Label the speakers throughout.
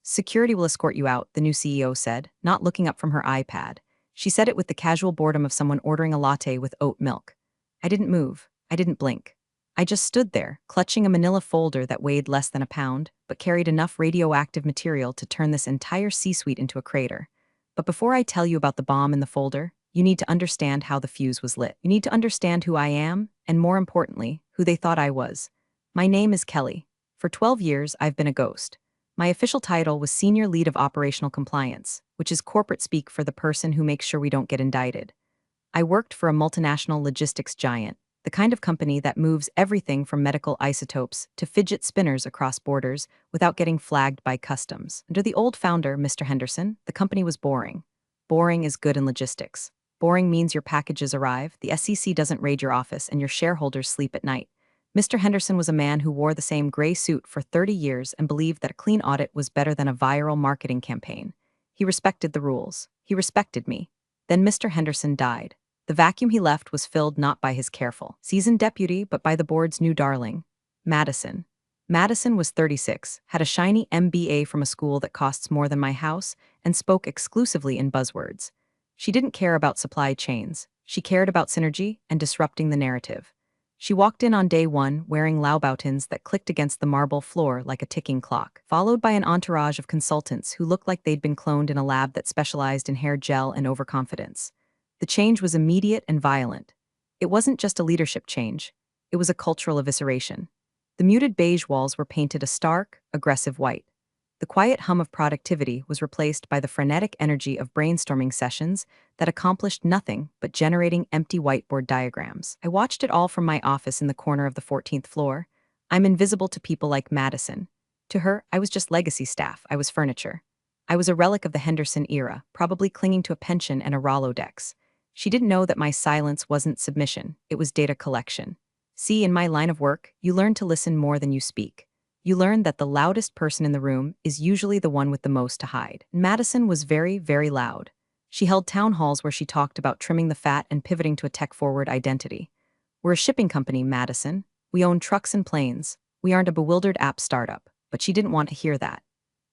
Speaker 1: Security will escort you out, the new CEO said, not looking up from her iPad. She said it with the casual boredom of someone ordering a latte with oat milk. I didn't move. I didn't blink. I just stood there, clutching a manila folder that weighed less than a pound, but carried enough radioactive material to turn this entire C-suite into a crater. But before I tell you about the bomb in the folder, you need to understand how the fuse was lit. You need to understand who I am, and more importantly, who they thought I was. My name is Kelly. For 12 years, I've been a ghost. My official title was Senior Lead of Operational Compliance, which is corporate speak for the person who makes sure we don't get indicted. I worked for a multinational logistics giant, the kind of company that moves everything from medical isotopes to fidget spinners across borders without getting flagged by customs. Under the old founder, Mr. Henderson, the company was boring. Boring is good in logistics. Boring means your packages arrive, the SEC doesn't raid your office, and your shareholders sleep at night. Mr. Henderson was a man who wore the same gray suit for 30 years and believed that a clean audit was better than a viral marketing campaign. He respected the rules. He respected me. Then Mr. Henderson died. The vacuum he left was filled not by his careful, seasoned deputy, but by the board's new darling, Madison. Madison was 36, had a shiny MBA from a school that costs more than my house, and spoke exclusively in buzzwords. She didn't care about supply chains. She cared about synergy and disrupting the narrative. She walked in on day one wearing Louboutins that clicked against the marble floor like a ticking clock, followed by an entourage of consultants who looked like they'd been cloned in a lab that specialized in hair gel and overconfidence. The change was immediate and violent. It wasn't just a leadership change. It was a cultural evisceration. The muted beige walls were painted a stark, aggressive white. The quiet hum of productivity was replaced by the frenetic energy of brainstorming sessions that accomplished nothing but generating empty whiteboard diagrams. I watched it all from my office in the corner of the 14th floor. I'm invisible to people like Madison. To her, I was just legacy staff. I was furniture. I was a relic of the Henderson era, probably clinging to a pension and a Rolodex. She didn't know that my silence wasn't submission, it was data collection. See, in my line of work, you learn to listen more than you speak. You learn that the loudest person in the room is usually the one with the most to hide. Madison was very, very loud. She held town halls where she talked about trimming the fat and pivoting to a tech-forward identity. We're a shipping company, Madison. We own trucks and planes. We aren't a bewildered app startup. But she didn't want to hear that.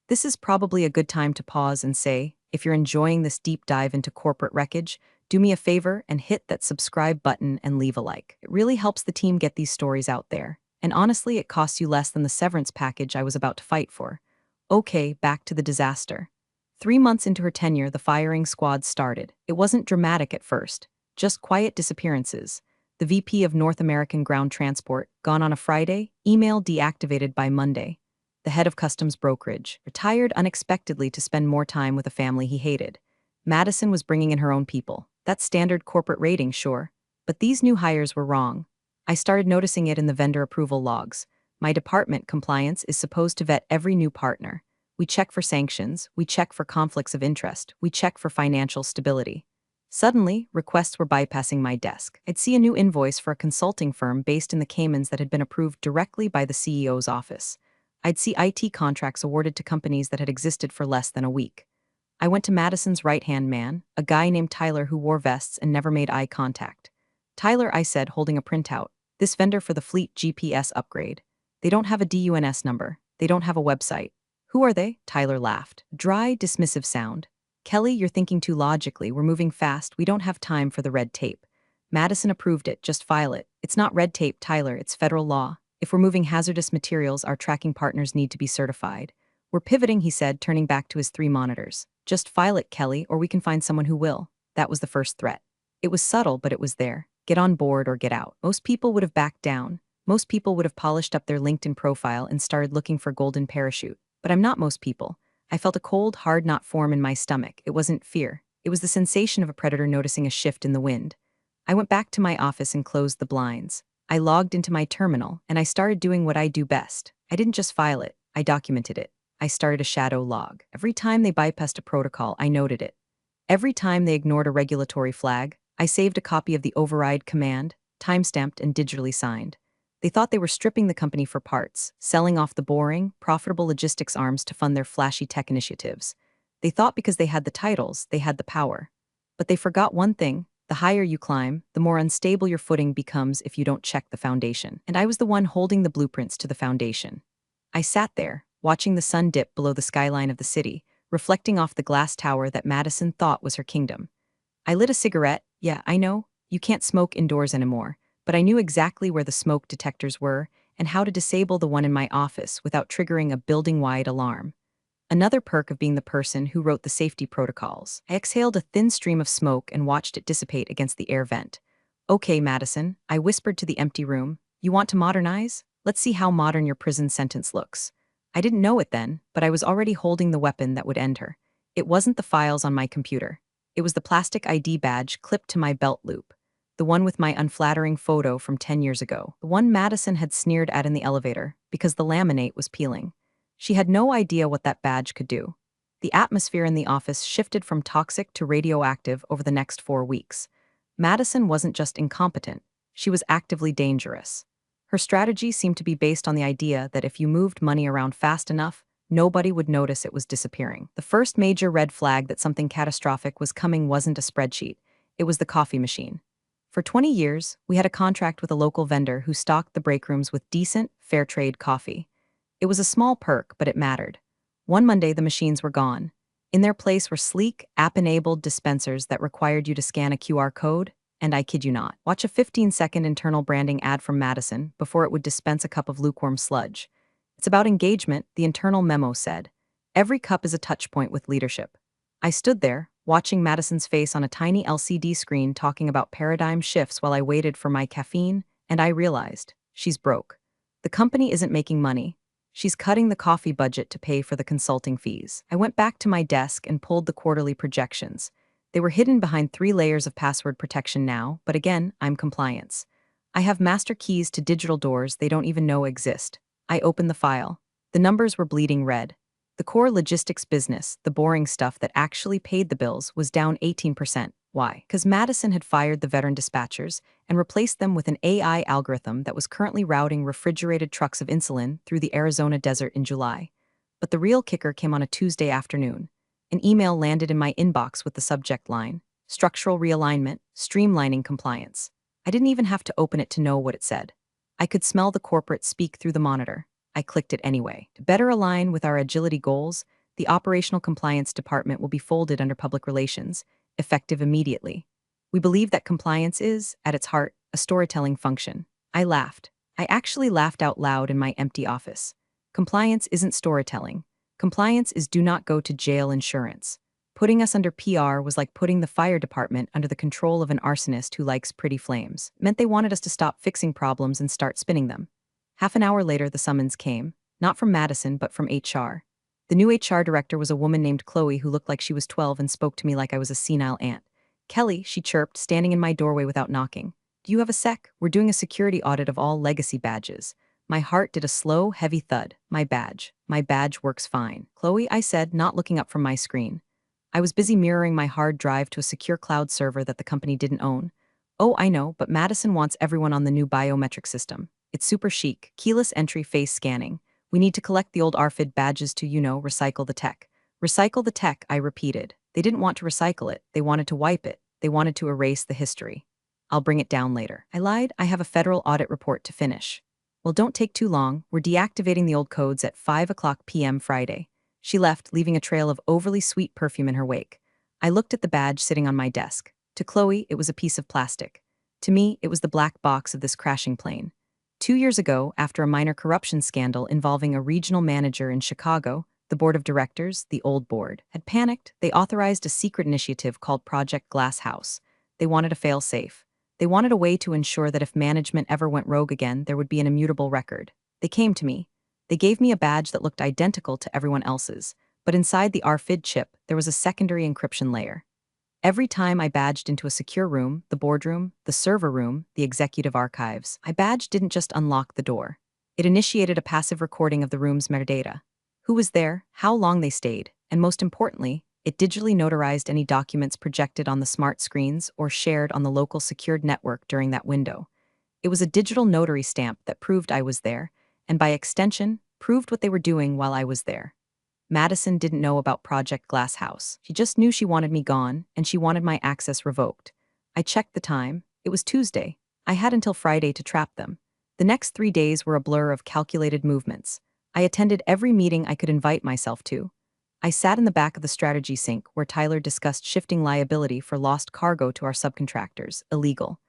Speaker 1: This is probably a good time to pause and say, if you're enjoying this deep dive into corporate wreckage, do me a favor and hit that subscribe button and leave a like. It really helps the team get these stories out there. And honestly, it costs you less than the severance package I was about to fight for. Okay, back to the disaster. 3 months into her tenure, the firing squad started. It wasn't dramatic at first, just quiet disappearances. The VP of North American Ground Transport, gone on a Friday, email deactivated by Monday. The head of customs brokerage, retired unexpectedly to spend more time with a family he hated. Madison was bringing in her own people. That's standard corporate rating, sure. But these new hires were wrong. I started noticing it in the vendor approval logs. My department, compliance, is supposed to vet every new partner. We check for sanctions, we check for conflicts of interest, we check for financial stability. Suddenly, requests were bypassing my desk. I'd see a new invoice for a consulting firm based in the Caymans that had been approved directly by the CEO's office. I'd see IT contracts awarded to companies that had existed for less than a week. I went to Madison's right-hand man, a guy named Tyler who wore vests and never made eye contact. Tyler, I said, holding a printout. This vendor for the fleet GPS upgrade. They don't have a DUNS number. They don't have a website. Who are they? Tyler laughed. Dry, dismissive sound. Kelly, you're thinking too logically. We're moving fast. We don't have time for the red tape. Madison approved it. Just file it. It's not red tape, Tyler. It's federal law. If we're moving hazardous materials, our tracking partners need to be certified. We're pivoting, he said, turning back to his 3 monitors. Just file it, Kelly, or we can find someone who will. That was the first threat. It was subtle, but it was there. Get on board or get out. Most people would have backed down. Most people would have polished up their LinkedIn profile and started looking for golden parachute. But I'm not most people. I felt a cold, hard knot form in my stomach. It wasn't fear. It was the sensation of a predator noticing a shift in the wind. I went back to my office and closed the blinds. I logged into my terminal, and I started doing what I do best. I didn't just file it. I documented it. I started a shadow log. Every time they bypassed a protocol, I noted it. Every time they ignored a regulatory flag, I saved a copy of the override command, time-stamped and digitally signed. They thought they were stripping the company for parts, selling off the boring, profitable logistics arms to fund their flashy tech initiatives. They thought because they had the titles, they had the power. But they forgot one thing: the higher you climb, the more unstable your footing becomes if you don't check the foundation. And I was the one holding the blueprints to the foundation. I sat there, watching the sun dip below the skyline of the city, reflecting off the glass tower that Madison thought was her kingdom. I lit a cigarette. Yeah, I know, you can't smoke indoors anymore, but I knew exactly where the smoke detectors were and how to disable the one in my office without triggering a building-wide alarm. Another perk of being the person who wrote the safety protocols. I exhaled a thin stream of smoke and watched it dissipate against the air vent. Okay, Madison, I whispered to the empty room. You want to modernize? Let's see how modern your prison sentence looks. I didn't know it then, but I was already holding the weapon that would end her. It wasn't the files on my computer. It was the plastic ID badge clipped to my belt loop. The one with my unflattering photo from 10 years ago. The one Madison had sneered at in the elevator because the laminate was peeling. She had no idea what that badge could do. The atmosphere in the office shifted from toxic to radioactive over the next 4 weeks. Madison wasn't just incompetent, she was actively dangerous. Her strategy seemed to be based on the idea that if you moved money around fast enough, nobody would notice it was disappearing. The first major red flag that something catastrophic was coming wasn't a spreadsheet, it was the coffee machine. For 20 years, we had a contract with a local vendor who stocked the break rooms with decent, fair trade coffee. It was a small perk, but it mattered. One Monday, the machines were gone. In their place were sleek, app-enabled dispensers that required you to scan a QR code, and I kid you not, watch a 15-second internal branding ad from Madison before it would dispense a cup of lukewarm sludge. It's about engagement, the internal memo said. Every cup is a touchpoint with leadership. I stood there, watching Madison's face on a tiny LCD screen talking about paradigm shifts while I waited for my caffeine, and I realized, she's broke. The company isn't making money. She's cutting the coffee budget to pay for the consulting fees. I went back to my desk and pulled the quarterly projections. They were hidden behind 3 layers of password protection now, but again, I'm compliance. I have master keys to digital doors they don't even know exist. I opened the file. The numbers were bleeding red. The core logistics business, the boring stuff that actually paid the bills, was down 18%. Why? Because Madison had fired the veteran dispatchers and replaced them with an AI algorithm that was currently routing refrigerated trucks of insulin through the Arizona desert in July. But the real kicker came on a Tuesday afternoon. An email landed in my inbox with the subject line, "Structural realignment, streamlining compliance." I didn't even have to open it to know what it said. I could smell the corporate speak through the monitor. I clicked it anyway. To better align with our agility goals, the operational compliance department will be folded under public relations, effective immediately. We believe that compliance is, at its heart, a storytelling function. I laughed. I actually laughed out loud in my empty office. Compliance isn't storytelling. Compliance is do not go to jail insurance. Putting us under PR was like putting the fire department under the control of an arsonist who likes pretty flames. It meant they wanted us to stop fixing problems and start spinning them. Half an hour later, the summons came, not from Madison, but from HR. The new HR director was a woman named Chloe who looked like she was 12 and spoke to me like I was a senile aunt. "Kelly," she chirped, standing in my doorway without knocking. "Do you have a sec? We're doing a security audit of all legacy badges." My heart did a slow, heavy thud. My badge. My badge works fine. "Chloe," I said, not looking up from my screen. I was busy mirroring my hard drive to a secure cloud server that the company didn't own. "Oh, I know, but Madison wants everyone on the new biometric system. It's super chic, keyless entry face scanning. We need to collect the old RFID badges to, recycle the tech." "Recycle the tech," I repeated. They didn't want to recycle it, they wanted to wipe it. They wanted to erase the history. "I'll bring it down later." I lied, "I have a federal audit report to finish." "Well, don't take too long. We're deactivating the old codes at 5 p.m. Friday." She left, leaving a trail of overly sweet perfume in her wake. I looked at the badge sitting on my desk. To Chloe, it was a piece of plastic. To me, it was the black box of this crashing plane. 2 years ago, after a minor corruption scandal involving a regional manager in Chicago, the board of directors, the old board, had panicked. They authorized a secret initiative called Project Glass House. They wanted a fail-safe. They wanted a way to ensure that if management ever went rogue again, there would be an immutable record. They came to me. They gave me a badge that looked identical to everyone else's, but inside the RFID chip, there was a secondary encryption layer. Every time I badged into a secure room, the boardroom, the server room, the executive archives, my badge didn't just unlock the door. It initiated a passive recording of the room's metadata. Who was there, how long they stayed, and most importantly, it digitally notarized any documents projected on the smart screens or shared on the local secured network during that window. It was a digital notary stamp that proved I was there, and by extension, proved what they were doing while I was there. Madison didn't know about Project Glass House. She just knew she wanted me gone, and she wanted my access revoked. I checked the time. It was Tuesday. I had until Friday to trap them. The next 3 days were a blur of calculated movements. I attended every meeting I could invite myself to. I sat in the back of the strategy sink where Tyler discussed shifting liability for lost cargo to our subcontractors, illegal.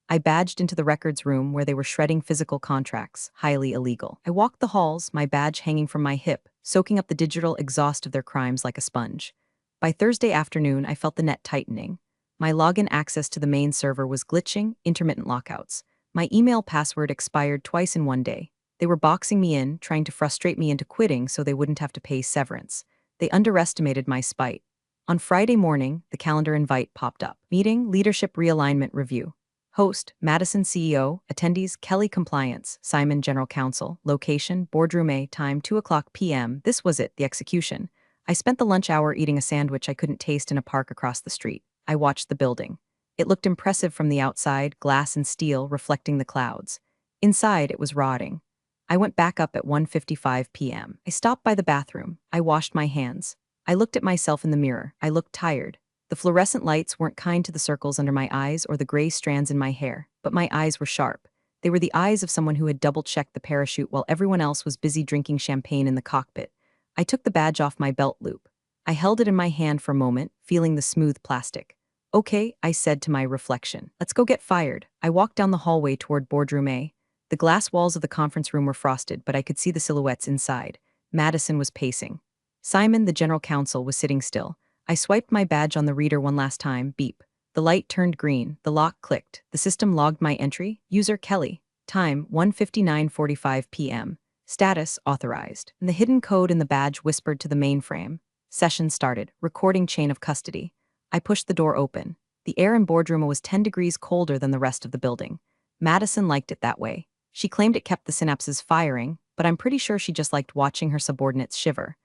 Speaker 1: I badged into the records room where they were shredding physical contracts, highly illegal. I walked the halls, my badge hanging from my hip, soaking up the digital exhaust of their crimes like a sponge. By Thursday afternoon, I felt the net tightening. My login access to the main server was glitching, intermittent lockouts. My email password expired twice in one day. They were boxing me in, trying to frustrate me into quitting so they wouldn't have to pay severance. They underestimated my spite. On Friday morning, the calendar invite popped up. Meeting, Leadership Realignment Review. Host, Madison CEO, attendees, Kelly Compliance, Simon General Counsel, location, boardroom A, time 2:00 p.m. This was it, the execution. I spent the lunch hour eating a sandwich I couldn't taste in a park across the street. I watched the building. It looked impressive from the outside, glass and steel reflecting the clouds. Inside, it was rotting. I went back up at 1:55 p.m. I stopped by the bathroom. I washed my hands. I looked at myself in the mirror. I looked tired. The fluorescent lights weren't kind to the circles under my eyes or the gray strands in my hair, but my eyes were sharp. They were the eyes of someone who had double-checked the parachute while everyone else was busy drinking champagne in the cockpit. I took the badge off my belt loop. I held it in my hand for a moment, feeling the smooth plastic. Okay, I said to my reflection. Let's go get fired. I walked down the hallway toward boardroom A. The glass walls of the conference room were frosted, but I could see the silhouettes inside. Madison was pacing. Simon, the general counsel, was sitting still. I swiped my badge on the reader one last time, beep. The light turned green, the lock clicked, the system logged my entry, user Kelly. Time, 1:59:45 p.m. Status, authorized. And the hidden code in the badge whispered to the mainframe. Session started, recording chain of custody. I pushed the door open. The air in boardroom was 10 degrees colder than the rest of the building. Madison liked it that way. She claimed it kept the synapses firing, but I'm pretty sure she just liked watching her subordinates shiver.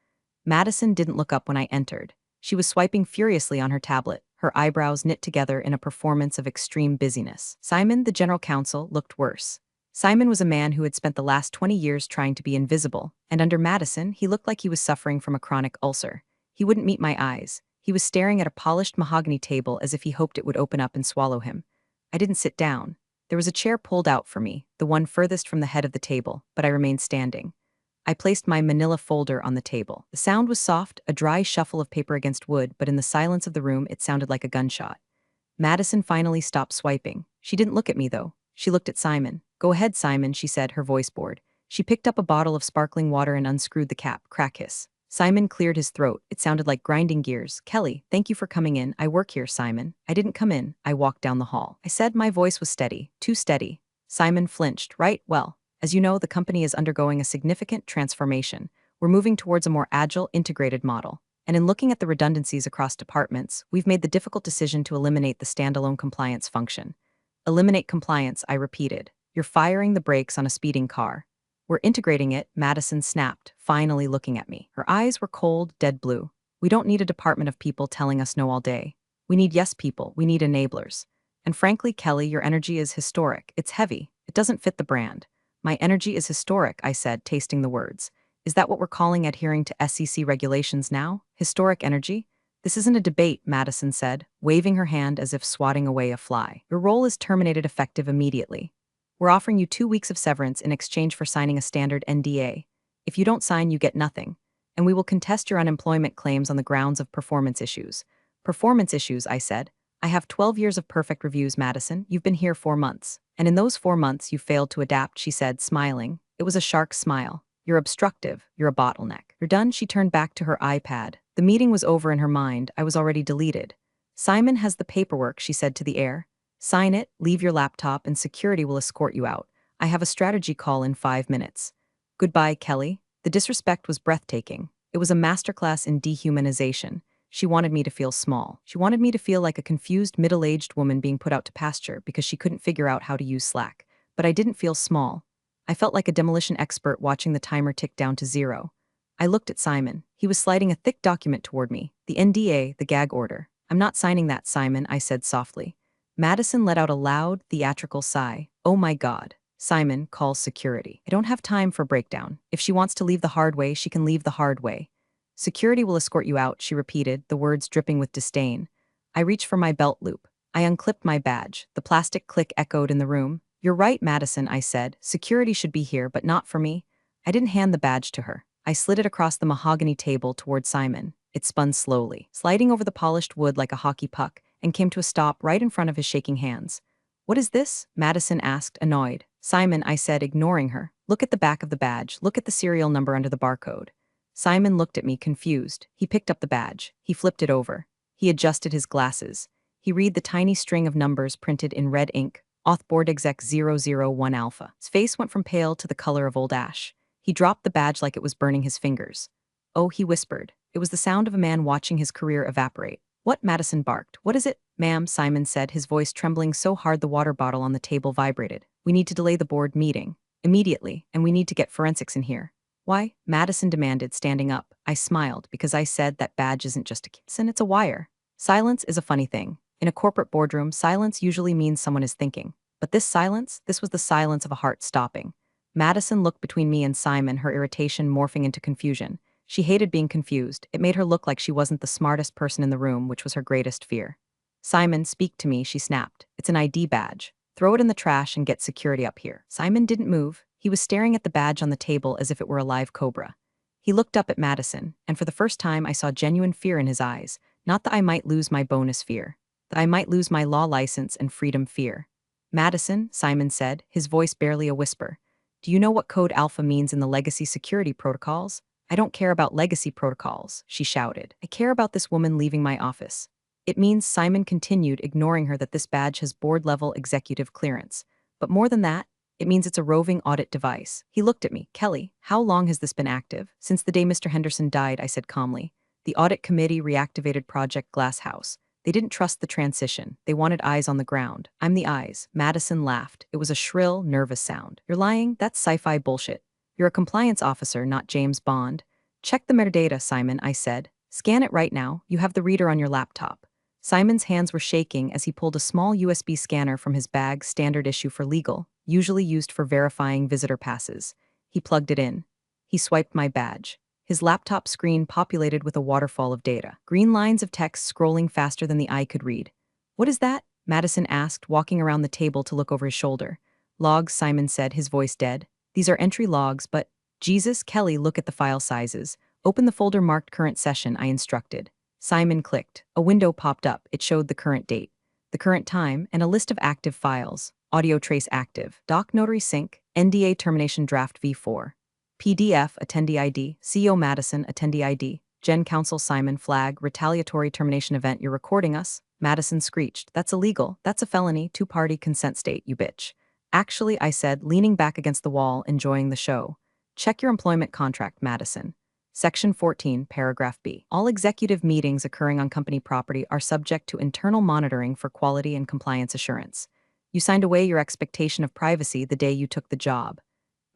Speaker 1: Madison didn't look up when I entered. She was swiping furiously on her tablet, her eyebrows knit together in a performance of extreme busyness. Simon, the general counsel, looked worse. Simon was a man who had spent the last 20 years trying to be invisible, and under Madison, he looked like he was suffering from a chronic ulcer. He wouldn't meet my eyes. He was staring at a polished mahogany table as if he hoped it would open up and swallow him. I didn't sit down. There was a chair pulled out for me, the one furthest from the head of the table, but I remained standing. I placed my manila folder on the table. The sound was soft, a dry shuffle of paper against wood, but in the silence of the room, it sounded like a gunshot. Madison finally stopped swiping. She didn't look at me, though. She looked at Simon. Go ahead, Simon, she said, her voice bored. She picked up a bottle of sparkling water and unscrewed the cap, crack hiss. Simon cleared his throat. It sounded like grinding gears. Kelly, thank you for coming in. I work here, Simon. I didn't come in. I walked down the hall. I said my voice was steady, too steady. Simon flinched. Right, well. As you know, the company is undergoing a significant transformation. We're moving towards a more agile, integrated model. And in looking at the redundancies across departments, we've made the difficult decision to eliminate the standalone compliance function. Eliminate compliance, I repeated. You're firing the brakes on a speeding car. We're integrating it, Madison snapped, finally looking at me. Her eyes were cold, dead blue. We don't need a department of people telling us no all day. We need yes people, we need enablers. And frankly, Kelly, your energy is historic. It's heavy. It doesn't fit the brand. My energy is historic, I said, tasting the words. Is that what we're calling adhering to SEC regulations now? Historic energy? This isn't a debate, Madison said, waving her hand as if swatting away a fly. Your role is terminated effective immediately. We're offering you 2 weeks of severance in exchange for signing a standard NDA. If you don't sign, you get nothing. And we will contest your unemployment claims on the grounds of performance issues. Performance issues, I said. I have 12 years of perfect reviews, Madison. You've been here 4 months. And in those 4 months, you failed to adapt, she said, smiling. It was a shark smile. You're obstructive. You're a bottleneck. You're done, she turned back to her iPad. The meeting was over in her mind. I was already deleted. Simon has the paperwork, she said to the air. Sign it, leave your laptop, and security will escort you out. I have a strategy call in 5 minutes. Goodbye, Kelly. The disrespect was breathtaking. It was a masterclass in dehumanization. She wanted me to feel small. She wanted me to feel like a confused middle-aged woman being put out to pasture because she couldn't figure out how to use Slack. But I didn't feel small. I felt like a demolition expert watching the timer tick down to 0. I looked at Simon. He was sliding a thick document toward me. The NDA, the gag order. I'm not signing that, Simon, I said softly. Madison let out a loud, theatrical sigh. Oh my God. Simon calls security. I don't have time for breakdown. If she wants to leave the hard way, she can leave the hard way. Security will escort you out, she repeated, the words dripping with disdain. I reached for my belt loop. I unclipped my badge. The plastic click echoed in the room. You're right, Madison, I said. Security should be here, but not for me. I didn't hand the badge to her. I slid it across the mahogany table toward Simon. It spun slowly, sliding over the polished wood like a hockey puck, and came to a stop right in front of his shaking hands. "What is this?" Madison asked, annoyed. "Simon," I said, ignoring her. "Look at the back of the badge. Look at the serial number under the barcode." Simon looked at me, confused. He picked up the badge. He flipped it over. He adjusted his glasses. He read the tiny string of numbers printed in red ink. Auth board exec 001 alpha. His face went from pale to the color of old ash. He dropped the badge like it was burning his fingers. "Oh," he whispered. It was the sound of a man watching his career evaporate. "What?" Madison barked. "What is it?" "Ma'am," Simon said, his voice trembling so hard the water bottle on the table vibrated. "We need to delay the board meeting. Immediately, and we need to get forensics in here." "Why?" Madison demanded, standing up. I smiled, because I said that badge isn't just a kitten, it's a wire. Silence is a funny thing. In a corporate boardroom, silence usually means someone is thinking. But this silence, this was the silence of a heart stopping. Madison looked between me and Simon, her irritation morphing into confusion. She hated being confused. It made her look like she wasn't the smartest person in the room, which was her greatest fear. "Simon, speak to me," she snapped. "It's an ID badge. Throw it in the trash and get security up here." Simon didn't move. He was staring at the badge on the table as if it were a live cobra. He looked up at Madison, and for the first time I saw genuine fear in his eyes. Not that I might lose my bonus fear. That I might lose my law license and freedom fear. "Madison," Simon said, his voice barely a whisper. "Do you know what code alpha means in the legacy security protocols?" "I don't care about legacy protocols," she shouted. "I care about this woman leaving my office." "It means," Simon continued, ignoring her, "that this badge has board-level executive clearance. But more than that, it means it's a roving audit device." He looked at me. "Kelly, how long has this been active?" "Since the day Mr. Henderson died," I said calmly. "The audit committee reactivated Project Glass House. They didn't trust the transition. They wanted eyes on the ground. I'm the eyes." Madison laughed. It was a shrill, nervous sound. "You're lying? That's sci-fi bullshit. You're a compliance officer, not James Bond." "Check the metadata, Simon," I said. "Scan it right now. You have the reader on your laptop." Simon's hands were shaking as he pulled a small USB scanner from his bag, standard issue for legal, usually used for verifying visitor passes. He plugged it in. He swiped my badge. His laptop screen populated with a waterfall of data, green lines of text scrolling faster than the eye could read. "What is that?" Madison asked, walking around the table to look over his shoulder. "Logs," Simon said, his voice dead. "These are entry logs, but—" "Jesus, Kelly, look at the file sizes. Open the folder marked current session," I instructed. Simon clicked. A window popped up. It showed the current date, the current time, and a list of active files. Audio trace active. Doc notary sync. NDA termination draft V4. PDF attendee ID. CEO Madison attendee ID. Gen Counsel Simon flag. Retaliatory termination event. "You're recording us?" Madison screeched. "That's illegal. That's a felony. Two-party consent state, you bitch." "Actually," I said, leaning back against the wall, enjoying the show. "Check your employment contract, Madison." Section 14, Paragraph B. "All executive meetings occurring on company property are subject to internal monitoring for quality and compliance assurance. You signed away your expectation of privacy the day you took the job.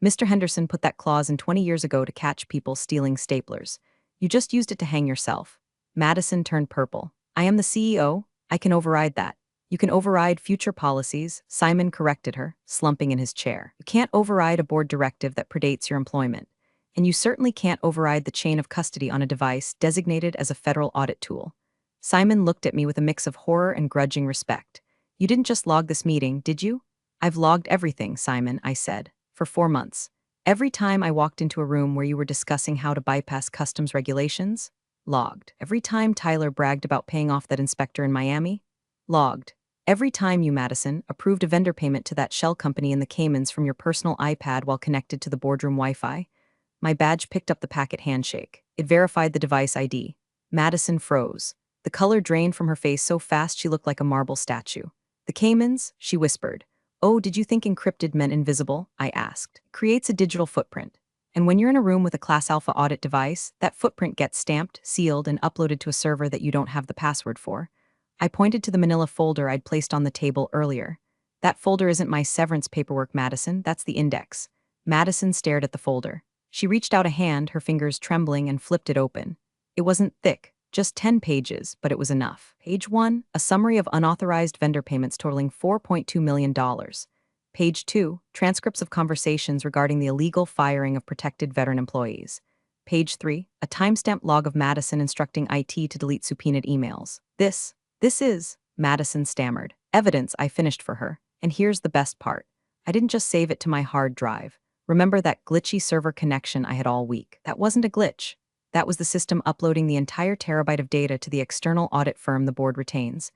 Speaker 1: Mr. Henderson put that clause in 20 years ago to catch people stealing staplers. You just used it to hang yourself." Madison turned purple. "I am the CEO. I can override that." "You can override future policies," Simon corrected her, slumping in his chair. "You can't override a board directive that predates your employment. And you certainly can't override the chain of custody on a device designated as a federal audit tool." Simon looked at me with a mix of horror and grudging respect. "You didn't just log this meeting, did you?" "I've logged everything, Simon," I said, "for 4 months. Every time I walked into a room where you were discussing how to bypass customs regulations, logged. Every time Tyler bragged about paying off that inspector in Miami, logged. Every time you, Madison, approved a vendor payment to that shell company in the Caymans from your personal iPad while connected to the boardroom Wi-Fi." My badge picked up the packet handshake. It verified the device ID. Madison froze. The color drained from her face so fast she looked like a marble statue. "The Caymans?" she whispered. "Oh, did you think encrypted meant invisible?" I asked. "Creates a digital footprint. And when you're in a room with a Class Alpha audit device, that footprint gets stamped, sealed, and uploaded to a server that you don't have the password for." I pointed to the manila folder I'd placed on the table earlier. "That folder isn't my severance paperwork, Madison. That's the index." Madison stared at the folder. She reached out a hand, her fingers trembling, and flipped it open. It wasn't thick, just 10 pages, but it was enough. Page 1, a summary of unauthorized vendor payments totaling $4.2 million. Page 2, transcripts of conversations regarding the illegal firing of protected veteran employees. Page 3, a timestamped log of Madison instructing IT to delete subpoenaed emails. This is," Madison stammered, "evidence I finished for her. And here's the best part. I didn't just save it to my hard drive. Remember that glitchy server connection I had all week? That wasn't a glitch. That was the system uploading the entire terabyte of data to the external audit firm the board retains.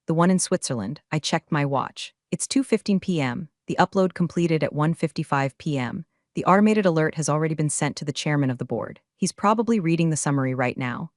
Speaker 1: The one in Switzerland. I checked my watch. It's 2:15 p.m. The upload completed at 1:55 p.m. The automated alert has already been sent to the chairman of the board. He's probably reading the summary right now.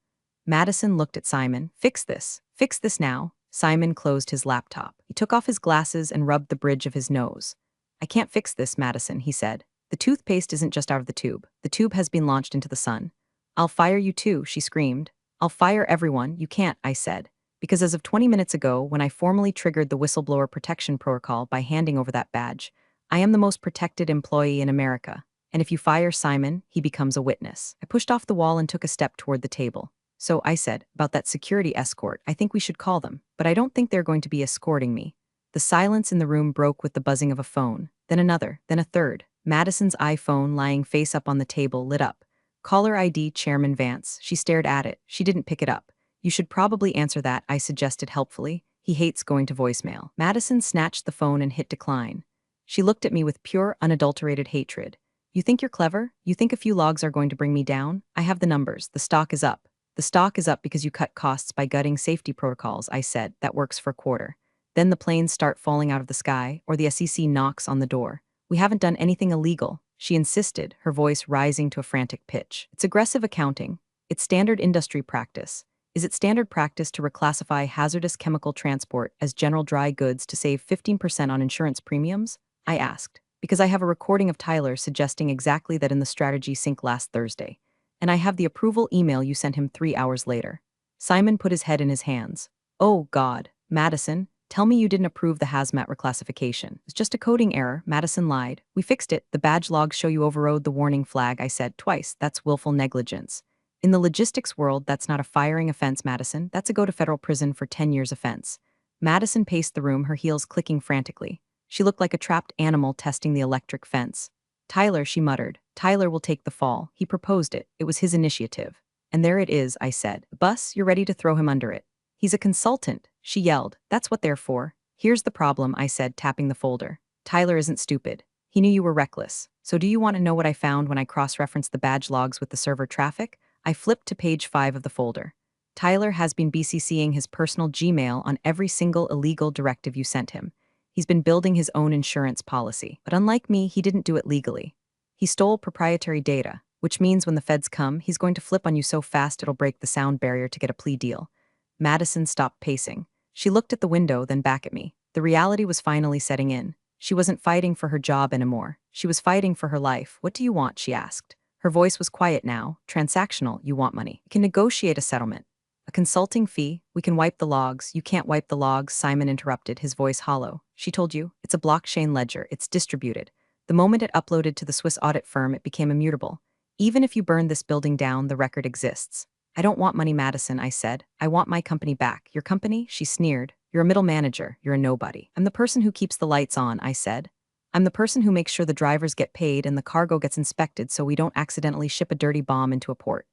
Speaker 1: Madison looked at Simon. Fix this. Fix this now. Simon closed his laptop. He took off his glasses and rubbed the bridge of his nose. I can't fix this, Madison, he said. The toothpaste isn't just out of the tube. The tube has been launched into the sun. I'll fire you too, she screamed. I'll fire everyone. You can't, I said. Because as of 20 minutes ago, when I formally triggered the whistleblower protection protocol by handing over that badge, I am the most protected employee in America. And if you fire Simon, he becomes a witness. I pushed off the wall and took a step toward the table. So I said, about that security escort, I think we should call them. But I don't think they're going to be escorting me. The silence in the room broke with the buzzing of a phone, then another, then a third. Madison's iPhone, lying face up on the table, lit up. Caller ID Chairman Vance. She stared at it. She didn't pick it up. You should probably answer that, I suggested helpfully. He hates going to voicemail. Madison snatched the phone and hit decline. She looked at me with pure, unadulterated hatred. You think you're clever? You think a few logs are going to bring me down? I have the numbers. The stock is up. The stock is up because you cut costs by gutting safety protocols, I said. That works for a quarter. Then the planes start falling out of the sky, or the SEC knocks on the door. We haven't done anything illegal, she insisted, her voice rising to a frantic pitch. It's aggressive accounting. It's standard industry practice. Is it standard practice to reclassify hazardous chemical transport as general dry goods to save 15% on insurance premiums? I asked, because I have a recording of Tyler suggesting exactly that in the strategy sync last Thursday. And I have the approval email you sent him 3 hours later. Simon put his head in his hands. Oh, God, Madison, tell me you didn't approve the hazmat reclassification. It's just a coding error, Madison lied. We fixed it. The badge logs show you overrode the warning flag, I said twice. That's willful negligence. In the logistics world, that's not a firing offense, Madison. That's a go to federal prison for 10 years offense. Madison paced the room, her heels clicking frantically. She looked like a trapped animal testing the electric fence. Tyler, she muttered. Tyler will take the fall. He proposed it. It was his initiative. And there it is, I said. Bus, you're ready to throw him under it. He's a consultant, she yelled. That's what they're for. Here's the problem, I said, tapping the folder. Tyler isn't stupid. He knew you were reckless. So do you want to know what I found when I cross-referenced the badge logs with the server traffic? I flipped to page 5 of the folder. Tyler has been BCCing his personal Gmail on every single illegal directive you sent him. He's been building his own insurance policy. But unlike me, he didn't do it legally. He stole proprietary data, which means when the feds come, he's going to flip on you so fast it'll break the sound barrier to get a plea deal. Madison stopped pacing. She looked at the window, then back at me. The reality was finally setting in. She wasn't fighting for her job anymore. She was fighting for her life. What do you want? She asked. Her voice was quiet now. Transactional, you want money. You can negotiate a settlement. A consulting fee, we can wipe the logs. You can't wipe the logs, Simon interrupted, his voice hollow. She told you, it's a blockchain ledger, it's distributed. The moment it uploaded to the Swiss audit firm, it became immutable. Even if you burn this building down, the record exists. I don't want money, Madison, I said. I want my company back. Your company? She sneered. You're a middle manager. You're a nobody. I'm the person who keeps the lights on, I said. I'm the person who makes sure the drivers get paid and the cargo gets inspected so we don't accidentally ship a dirty bomb into a port.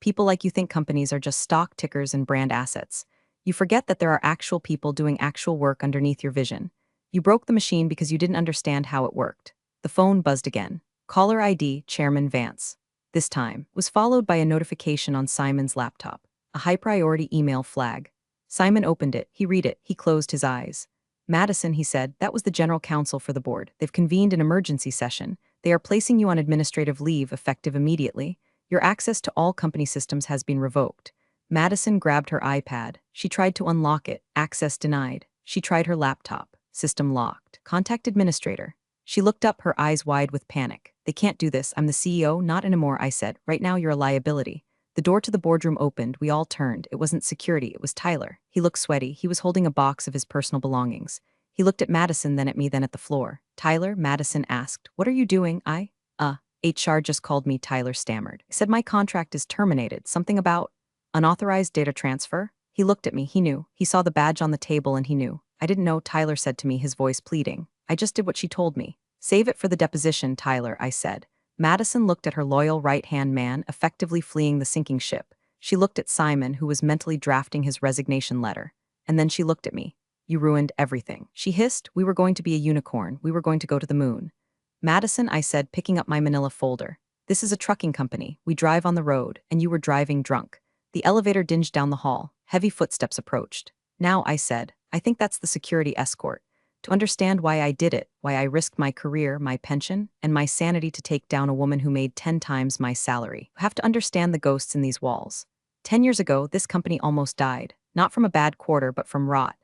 Speaker 1: People like you think companies are just stock tickers and brand assets. You forget that there are actual people doing actual work underneath your vision. You broke the machine because you didn't understand how it worked. The phone buzzed again. Caller ID, Chairman Vance. This time, was followed by a notification on Simon's laptop. A high-priority email flag. Simon opened it. He read it. He closed his eyes. Madison, he said, that was the general counsel for the board. They've convened an emergency session. They are placing you on administrative leave effective immediately. Your access to all company systems has been revoked. Madison grabbed her iPad. She tried to unlock it. Access denied. She tried her laptop. System locked. Contact administrator. She looked up, her eyes wide with panic. They can't do this. I'm the CEO, not anymore, I said. Right now you're a liability. The door to the boardroom opened. We all turned. It wasn't security. It was Tyler. He looked sweaty. He was holding a box of his personal belongings. He looked at Madison, then at me, then at the floor. Tyler, Madison asked, what are you doing? HR just called me, Tyler stammered. He said my contract is terminated. Something about unauthorized data transfer? He looked at me. He knew. He saw the badge on the table and he knew. I didn't know, Tyler said to me, his voice pleading. I just did what she told me. Save it for the deposition, Tyler, I said. Madison looked at her loyal right-hand man, effectively fleeing the sinking ship. She looked at Simon, who was mentally drafting his resignation letter. And then she looked at me. You ruined everything. She hissed, we were going to be a unicorn. We were going to go to the moon. Madison, I said, picking up my manila folder. This is a trucking company. We drive on the road, and you were driving drunk. The elevator dinged down the hall. Heavy footsteps approached. Now, I said, I think that's the security escort. To understand why I did it, why I risked my career, my pension, and my sanity to take down a woman who made 10 times my salary. You have to understand the ghosts in these walls. 10 years ago, this company almost died. Not from a bad quarter, but from rot.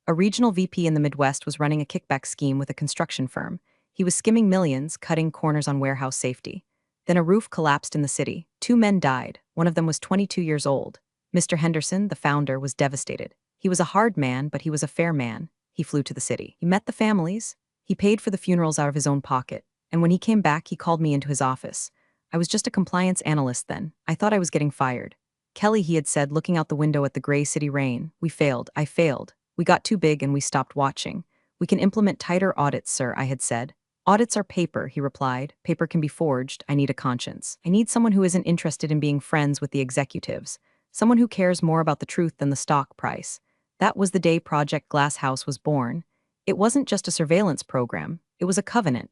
Speaker 1: A regional VP in the Midwest was running a kickback scheme with a construction firm. He was skimming millions, cutting corners on warehouse safety. Then a roof collapsed in the city. 2 men died. One of them was 22 years old. Mr. Henderson, the founder, was devastated. He was a hard man, but he was a fair man. He flew to the city. He met the families. He paid for the funerals out of his own pocket. And when he came back, he called me into his office. I was just a compliance analyst then. I thought I was getting fired. Kelly, he had said, looking out the window at the gray city rain. We failed. I failed. We got too big and we stopped watching. We can implement tighter audits, sir, I had said. Audits are paper, he replied. Paper can be forged. I need a conscience. I need someone who isn't interested in being friends with the executives. Someone who cares more about the truth than the stock price. That was the day Project Glass House was born. It wasn't just a surveillance program. It was a covenant.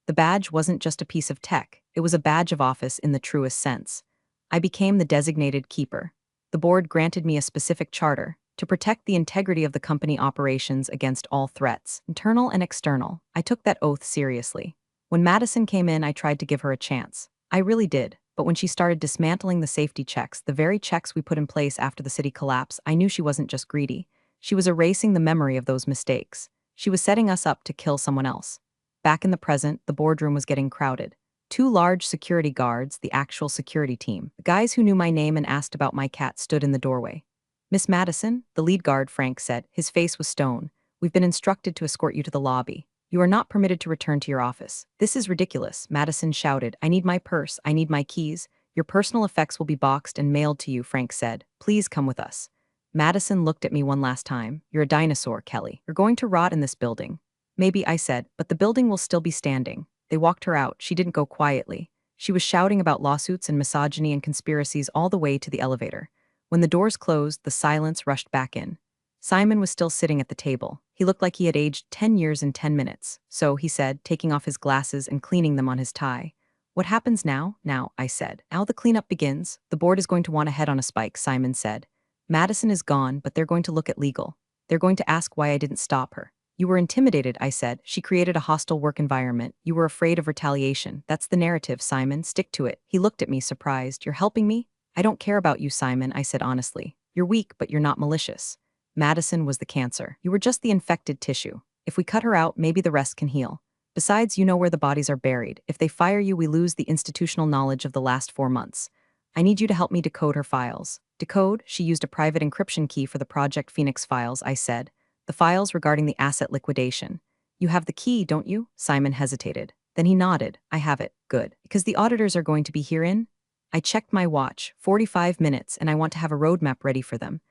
Speaker 1: The badge wasn't just a piece of tech. It was a badge of office in the truest sense. I became the designated keeper. The board granted me a specific charter to protect the integrity of the company operations against all threats, internal and external. I took that oath seriously. When Madison came in, I tried to give her a chance. I really did. But when she started dismantling the safety checks, the very checks we put in place after the city collapse, I knew she wasn't just greedy. She was erasing the memory of those mistakes. She was setting us up to kill someone else. Back in the present, the boardroom was getting crowded. 2 large security guards, the actual security team. The guys who knew my name and asked about my cat stood in the doorway. Miss Madison, the lead guard, Frank said. His face was stone. We've been instructed to escort you to the lobby. You are not permitted to return to your office. This is ridiculous, Madison shouted. I need my purse. I need my keys. Your personal effects will be boxed and mailed to you, Frank said. Please come with us. Madison looked at me one last time. You're a dinosaur, Kelly. You're going to rot in this building. Maybe, I said, but the building will still be standing. They walked her out. She didn't go quietly. She was shouting about lawsuits and misogyny and conspiracies all the way to the elevator. When the doors closed, the silence rushed back in. Simon was still sitting at the table. He looked like he had aged 10 years in 10 minutes. So, he said, taking off his glasses and cleaning them on his tie. What happens now? Now, I said. Now the cleanup begins. The board is going to want a head on a spike, Simon said. Madison is gone, but they're going to look at legal. They're going to ask why I didn't stop her. You were intimidated, I said. She created a hostile work environment. You were afraid of retaliation. That's the narrative, Simon. Stick to it. He looked at me, surprised. You're helping me? I don't care about you, Simon, I said honestly. You're weak, but you're not malicious. Madison was the cancer. You were just the infected tissue. If we cut her out, maybe the rest can heal. Besides, you know where the bodies are buried. If they fire you, we lose the institutional knowledge of the last 4 months. I need you to help me decode her files. Decode? She used a private encryption key for the Project Phoenix files, I said. The files regarding the asset liquidation. You have the key, don't you? Simon hesitated. Then he nodded. I have it. Good. Because the auditors are going to be herein? I checked my watch. 45 minutes, and I want to have a roadmap ready for them.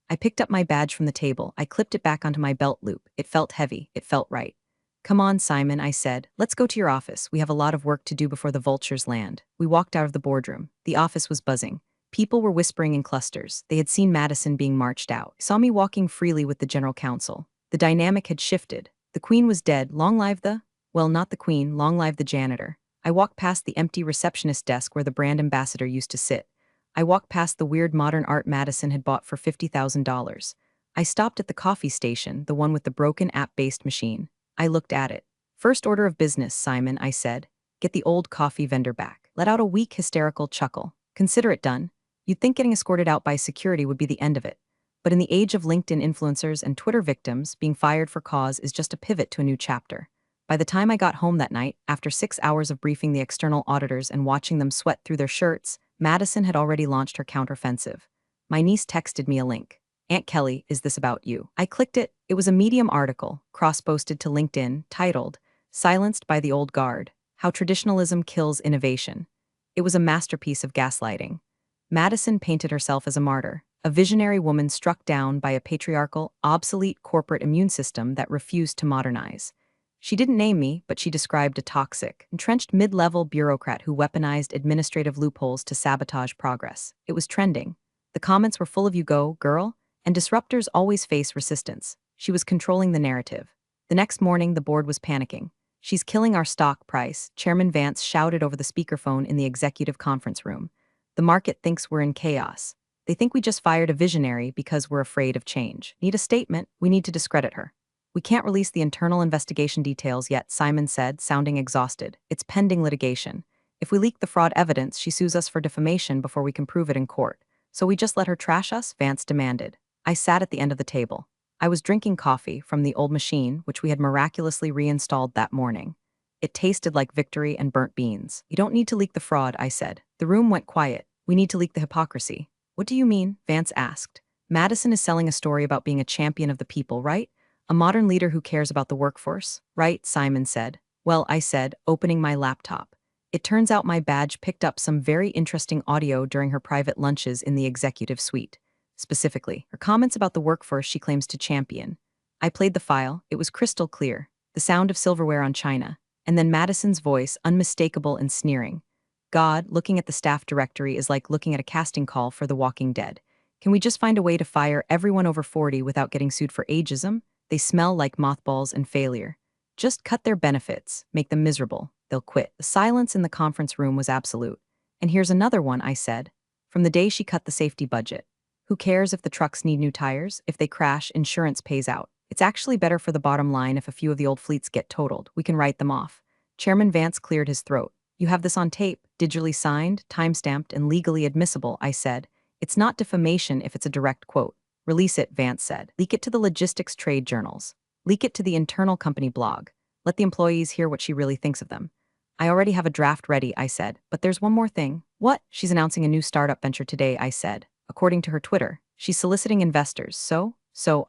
Speaker 1: I picked up my badge from the table. I clipped it back onto my belt loop. It felt heavy. It felt right. Come on, Simon, I said. Let's go to your office. We have a lot of work to do before the vultures land. We walked out of the boardroom. The office was buzzing. People were whispering in clusters. They had seen Madison being marched out. Saw me walking freely with the general counsel. The dynamic had shifted. The queen was dead. Long live well, not the queen. Long live the janitor. I walked past the empty receptionist desk where the brand ambassador used to sit. I walked past the weird modern art Madison had bought for $50,000. I stopped at the coffee station, the one with the broken app-based machine. I looked at it. First order of business, Simon, I said. Get the old coffee vendor back. Let out a weak, hysterical chuckle. Consider it done. You'd think getting escorted out by security would be the end of it. But in the age of LinkedIn influencers and Twitter victims, being fired for cause is just a pivot to a new chapter. By the time I got home that night, after 6 hours of briefing the external auditors and watching them sweat through their shirts, Madison had already launched her counteroffensive. My niece texted me a link. Aunt Kelly, is this about you? I clicked it. It was a Medium article, cross-posted to LinkedIn, titled, Silenced by the Old Guard, How Traditionalism Kills Innovation. It was a masterpiece of gaslighting. Madison painted herself as a martyr, a visionary woman struck down by a patriarchal, obsolete corporate immune system that refused to modernize. She didn't name me, but she described a toxic, entrenched mid-level bureaucrat who weaponized administrative loopholes to sabotage progress. It was trending. The comments were full of "you go, girl," and disruptors always face resistance. She was controlling the narrative. The next morning, the board was panicking. She's killing our stock price, Chairman Vance shouted over the speakerphone in the executive conference room. The market thinks we're in chaos. They think we just fired a visionary because we're afraid of change. Need a statement, we need to discredit her. We can't release the internal investigation details yet, Simon said, sounding exhausted. It's pending litigation. If we leak the fraud evidence, she sues us for defamation before we can prove it in court. So we just let her trash us? Vance demanded. I sat at the end of the table. I was drinking coffee from the old machine, which we had miraculously reinstalled that morning. It tasted like victory and burnt beans. You don't need to leak the fraud, I said. The room went quiet. We need to leak the hypocrisy. What do you mean? Vance asked. Madison is selling a story about being a champion of the people, right? A modern leader who cares about the workforce, right? Simon said. Well, I said, opening my laptop. It turns out my badge picked up some very interesting audio during her private lunches in the executive suite. Specifically, her comments about the workforce she claims to champion. I played the file. It was crystal clear. The sound of silverware on china. And then Madison's voice, unmistakable and sneering. God, looking at the staff directory is like looking at a casting call for The Walking Dead. Can we just find a way to fire everyone over 40 without getting sued for ageism? They smell like mothballs and failure. Just cut their benefits, make them miserable. They'll quit. The silence in the conference room was absolute. And here's another one, I said. From the day she cut the safety budget. Who cares if the trucks need new tires? If they crash, insurance pays out. It's actually better for the bottom line if a few of the old fleets get totaled. We can write them off. Chairman Vance cleared his throat. You have this on tape, digitally signed, time-stamped, and legally admissible, I said. It's not defamation if it's a direct quote. Release it, Vance said. Leak it to the logistics trade journals. Leak it to the internal company blog. Let the employees hear what she really thinks of them. I already have a draft ready, I said, but there's one more thing. What? She's announcing a new startup venture today, I said. According to her Twitter, she's soliciting investors, so,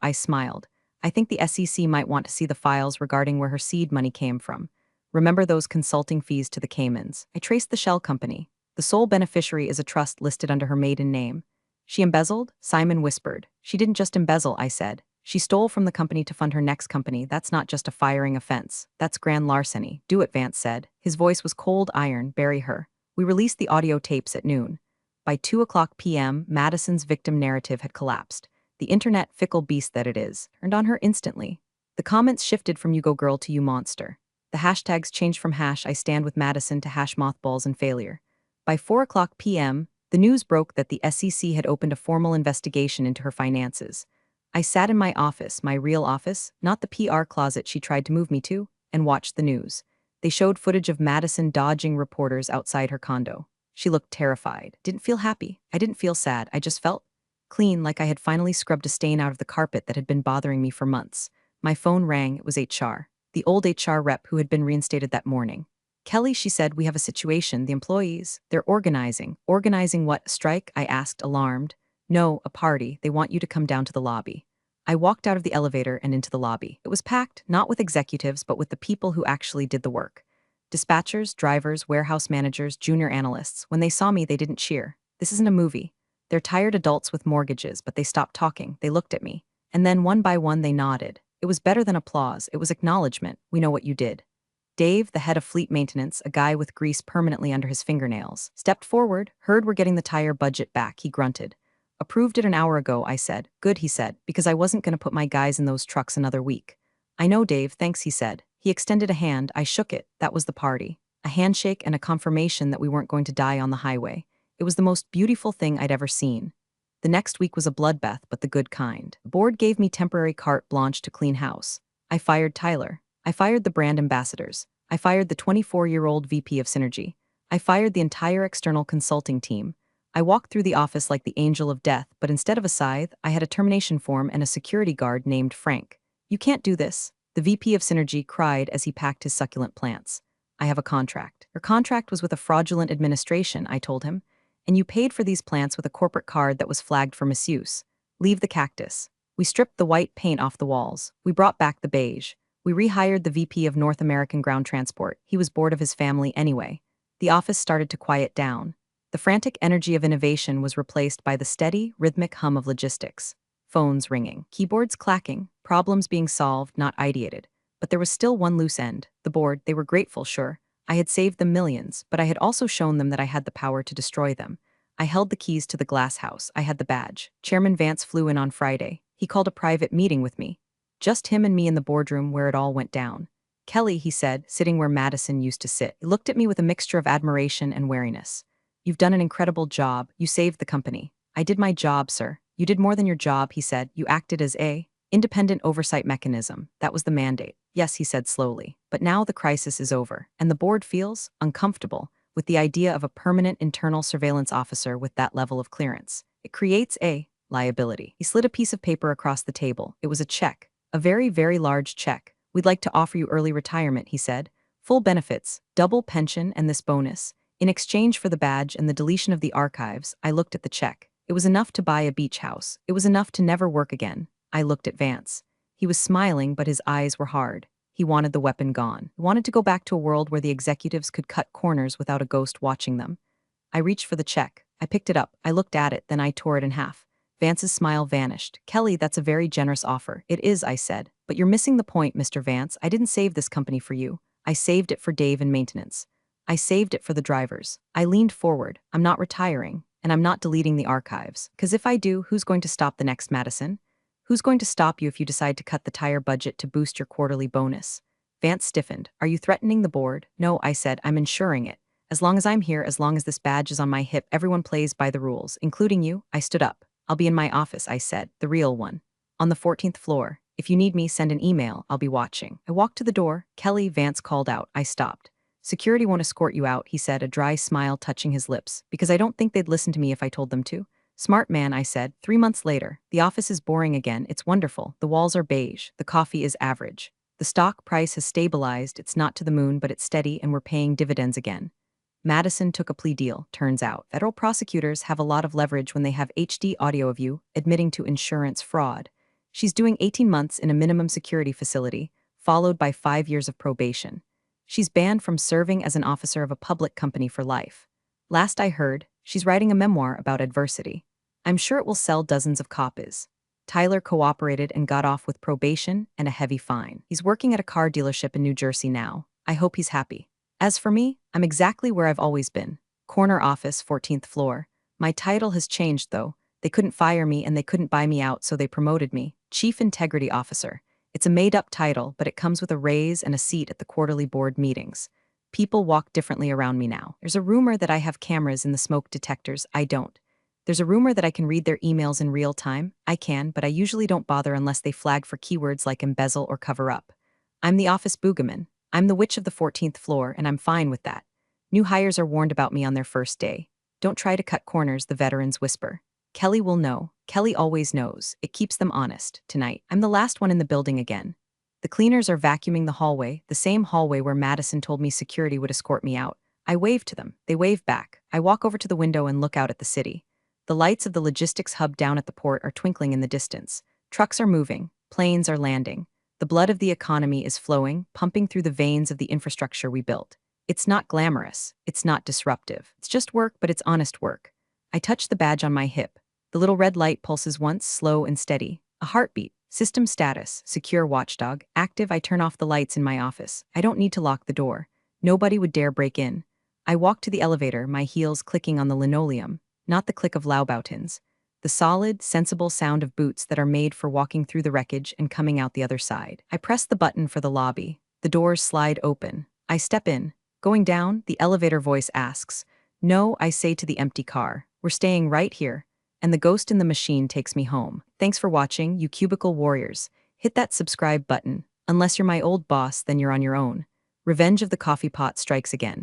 Speaker 1: I smiled. I think the SEC might want to see the files regarding where her seed money came from. Remember those consulting fees to the Caymans? I traced the shell company. The sole beneficiary is a trust listed under her maiden name. She embezzled? Simon whispered. She didn't just embezzle, I said. She stole from the company to fund her next company. That's not just a firing offense. That's grand larceny. Do it, Vance said. His voice was cold iron. Bury her. We released the audio tapes at noon. By 2:00 p.m., Madison's victim narrative had collapsed. The internet, fickle beast that it is, turned on her instantly. The comments shifted from "you go girl" to "you monster." The hashtags changed from "hash I stand with Madison" to "hash mothballs and failure." By 4:00 p.m., the news broke that the SEC had opened a formal investigation into her finances. I sat in my office, my real office, not the PR closet she tried to move me to, and watched the news. They showed footage of Madison dodging reporters outside her condo. She looked terrified. Didn't feel happy. I didn't feel sad. I just felt clean, like I had finally scrubbed a stain out of the carpet that had been bothering me for months. My phone rang. It was HR. The old HR rep who had been reinstated that morning. Kelly, she said, we have a situation. The employees, they're organizing. Organizing what? A strike? I asked, alarmed. No, a party. They want you to come down to the lobby. I walked out of the elevator and into the lobby. It was packed, not with executives, but with the people who actually did the work. Dispatchers, drivers, warehouse managers, junior analysts. When they saw me, they didn't cheer. This isn't a movie. They're tired adults with mortgages, but they stopped talking. They looked at me. And then one by one they nodded. It was better than applause. It was acknowledgement. We know what you did. Dave, the head of fleet maintenance, a guy with grease permanently under his fingernails, stepped forward, heard we're getting the tire budget back. He grunted. Approved it an hour ago, I said. Good, he said, because I wasn't going to put my guys in those trucks another week. I know, Dave, thanks, he said. He extended a hand. I shook it. That was the party. A handshake and a confirmation that we weren't going to die on the highway. It was the most beautiful thing I'd ever seen. The next week was a bloodbath, but the good kind. The board gave me temporary carte blanche to clean house. I fired Tyler. I fired the brand ambassadors. I fired the 24-year-old VP of Synergy. I fired the entire external consulting team. I walked through the office like the angel of death, but instead of a scythe, I had a termination form and a security guard named Frank. You can't do this, the VP of Synergy cried as he packed his succulent plants. I have a contract. Your contract was with a fraudulent administration, I told him, and you paid for these plants with a corporate card that was flagged for misuse. Leave the cactus. We stripped the white paint off the walls. We brought back the beige. We rehired the VP of North American Ground Transport. He was bored of his family anyway. The office started to quiet down. The frantic energy of innovation was replaced by the steady, rhythmic hum of logistics. Phones ringing, keyboards clacking, problems being solved, not ideated. But there was still one loose end. The board, they were grateful, sure. I had saved them millions, but I had also shown them that I had the power to destroy them. I held the keys to the glass house. I had the badge. Chairman Vance flew in on Friday. He called a private meeting with me. Just him and me in the boardroom where it all went down. Kelly, he said, sitting where Madison used to sit. He looked at me with a mixture of admiration and wariness. You've done an incredible job. You saved the company. I did my job, sir. You did more than your job, he said. You acted as a independent oversight mechanism. That was the mandate. Yes, he said slowly. But now the crisis is over, and the board feels uncomfortable with the idea of a permanent internal surveillance officer with that level of clearance. It creates a liability. He slid a piece of paper across the table. It was a check. A very, very large check. We'd like to offer you early retirement, he said. Full benefits, double pension and this bonus. In exchange for the badge and the deletion of the archives, I looked at the check. It was enough to buy a beach house. It was enough to never work again. I looked at Vance. He was smiling, but his eyes were hard. He wanted the weapon gone. He wanted to go back to a world where the executives could cut corners without a ghost watching them. I reached for the check. I picked it up. I looked at it, then I tore it in half. Vance's smile vanished. Kelly, that's a very generous offer. It is, I said. But you're missing the point, Mr. Vance. I didn't save this company for you. I saved it for Dave and maintenance. I saved it for the drivers. I leaned forward. I'm not retiring, and I'm not deleting the archives. Because if I do, who's going to stop the next Madison? Who's going to stop you if you decide to cut the tire budget to boost your quarterly bonus? Vance stiffened. Are you threatening the board? No, I said. I'm ensuring it. As long as I'm here, as long as this badge is on my hip, everyone plays by the rules, including you. I stood up. I'll be in my office, I said, the real one. On the 14th floor. If you need me, send an email. I'll be watching. I walked to the door. Kelly, Vance called out. I stopped. Security won't escort you out, he said, a dry smile touching his lips, because I don't think they'd listen to me if I told them to. Smart man, I said. 3 months later. The office is boring again. It's wonderful. The walls are beige. The coffee is average. The stock price has stabilized. It's not to the moon, but it's steady, and we're paying dividends again. Madison took a plea deal, turns out. Federal prosecutors have a lot of leverage when they have HD audio of you admitting to insurance fraud. She's doing 18 months in a minimum security facility, followed by 5 years of probation. She's banned from serving as an officer of a public company for life. Last I heard, she's writing a memoir about adversity. I'm sure it will sell dozens of copies. Tyler cooperated and got off with probation and a heavy fine. He's working at a car dealership in New Jersey now. I hope he's happy. As for me, I'm exactly where I've always been. Corner office, 14th floor. My title has changed, though. They couldn't fire me and they couldn't buy me out, so they promoted me. Chief Integrity Officer. It's a made-up title, but it comes with a raise and a seat at the quarterly board meetings. People walk differently around me now. There's a rumor that I have cameras in the smoke detectors. I don't. There's a rumor that I can read their emails in real time. I can, but I usually don't bother unless they flag for keywords like embezzle or cover up. I'm the office boogaman. I'm the witch of the 14th floor, and I'm fine with that. New hires are warned about me on their first day. Don't try to cut corners, the veterans whisper. Kelly will know. Kelly always knows. It keeps them honest. Tonight, I'm the last one in the building again. The cleaners are vacuuming the hallway, the same hallway where Madison told me security would escort me out. I wave to them. They wave back. I walk over to the window and look out at the city. The lights of the logistics hub down at the port are twinkling in the distance. Trucks are moving. Planes are landing. The blood of the economy is flowing, pumping through the veins of the infrastructure we built. It's not glamorous. It's not disruptive. It's just work, but it's honest work. I touch the badge on my hip. The little red light pulses once, slow and steady. A heartbeat. System status. Secure watchdog. Active. I turn off the lights in my office. I don't need to lock the door. Nobody would dare break in. I walk to the elevator, my heels clicking on the linoleum, not the click of Laubautins. The solid, sensible sound of boots that are made for walking through the wreckage and coming out the other side. I press the button for the lobby. The doors slide open. I step in. Going down, the elevator voice asks. No, I say to the empty car. We're staying right here. And the ghost in the machine takes me home. Thanks for watching, you cubicle warriors. Hit that subscribe button. Unless you're my old boss, then you're on your own. Revenge of the coffee pot strikes again.